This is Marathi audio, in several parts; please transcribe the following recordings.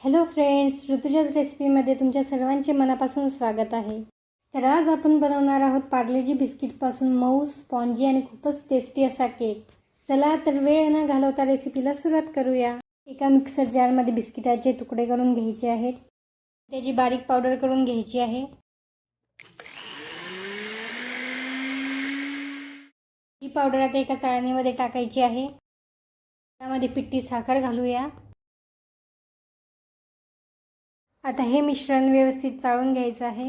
हॅलो फ्रेंड्स, ऋतुजाज रेसिपीमध्ये तुमच्या सर्वांचे मनापासून स्वागत आहे। तर आज आपण बनवणार आहोत पार्लेजी बिस्किटपासून मऊ, स्पॉन्जी आणि खूपच टेस्टी असा केक। चला तर वेळ न घालवता रेसिपीला सुरुवात करूया। एका मिक्सर जारमध्ये बिस्किटाचे तुकडे करून घ्यायचे आहेत, त्याची बारीक पावडर करून घ्यायची आहे। ही पावडर आता एका चाळणीमध्ये टाकायची आहे। त्यामध्ये पिठी साखर घालूया। आता हे मिश्रण व्यवस्थित चाळून घ्यायचं आहे।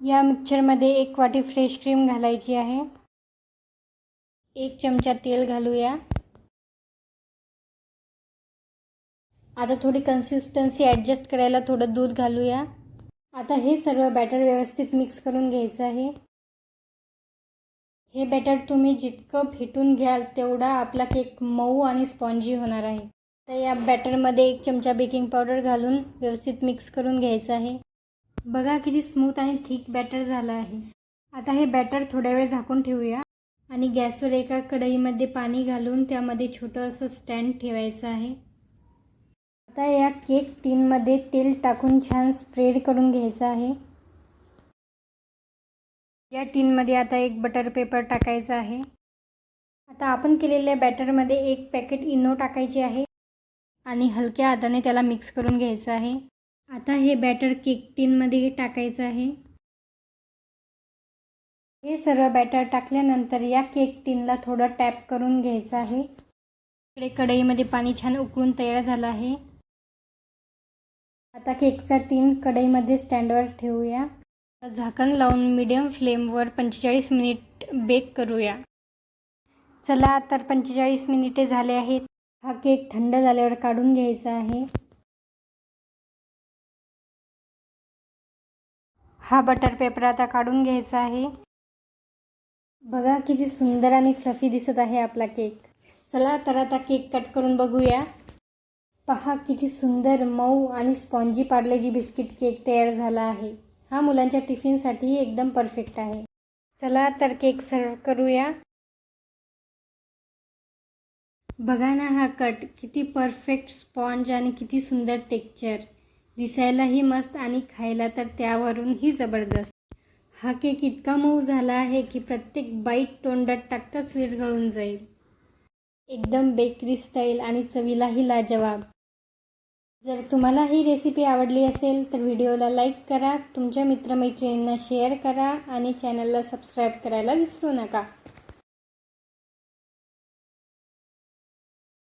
या मिक्सरमध्ये 1 वाटी फ्रेश क्रीम घालायची आहे। 1 चमचा तेल घालूया। आता थोडी कन्सिस्टन्सी ॲडजस्ट करायला थोडं दूध घालूया। आता हे सर्व बॅटर व्यवस्थित मिक्स करून घ्यायचं आहे। हे बॅटर तुम्ही जितकं फेटून घ्याल तेवढा आपला केक मऊ आणि स्पॉन्जी होणार आहे। तर या बॅटरमध्ये 1 चमचा बेकिंग पावडर घालून व्यवस्थित मिक्स करून घ्यायचं आहे। बघा किती स्मूथ आणि थिक बॅटर झालं आहे। आता हे बॅटर थोड्या वेळ झाकून ठेवूया आणि गॅसवर एका कढईमध्ये पाणी घालून त्यामध्ये छोटं असं स्टँड ठेवायचं आहे। आता या केक टीनमध्ये तेल टाकून छान स्प्रेड करून घ्यायचं आहे। या टीनमध्ये आता 1 बटर पेपर टाकायचा आहे। आता आपण केलेल्या बॅटरमध्ये 1 पॅकेट इनो टाकायचे आहे आणि हलक्या हाताने त्याला मिक्स करून घ्यायचं आहे। आता हे बॅटर केक टीनमध्ये टाकायचं आहे। हे सर्व बॅटर टाकल्यानंतर या केक टीनला थोडं टॅप करून घ्यायचं आहे। इकडे कढईमध्ये पाणी छान उकळून तयार झालं आहे। आता केकचा टीन कढईमध्ये स्टँडवर ठेवूया। झाकण लावून मीडियम फ्लेमवर 45 मिनिट बेक करूया। चला तर 45 मिनिटे झाले आहेत। हा केक थंड झाल्यावर काढून घ्यायचा आहे। हा बटर पेपर आता काढून घ्यायचा आहे। बघा किती सुंदर आणि फ्लफी दिसत आहे आपला केक। चला तर आता केक कट करून बघूया। पहा किती सुंदर मऊ आणि स्पॉन्जी पार्लेजी बिस्किट केक तयार झाला आहे। हा मुलांच्या टिफिनसाठी एकदम परफेक्ट आहे। चला तर केक सर्व करूया। बघा ना हा कट किती परफेक्ट स्पॉन्ज आणि किती सुंदर टेक्स्चर, दिसायलाही मस्त आणि खायला तर त्यावरूनही जबरदस्त। हा केक इतका मऊ झाला आहे की प्रत्येक बाईट तोंडात टाकताच विरघळून जाईल। एकदम बेकरी स्टाईल आणि चवीलाही लाजवाब। जर तुम्हाला ही रेसिपी आवडली असेल तर व्हिडिओला लाईक करा, तुमच्या मित्रमैत्रिणींना शेअर करा आणि चॅनलला सबस्क्राईब करायला विसरू नका।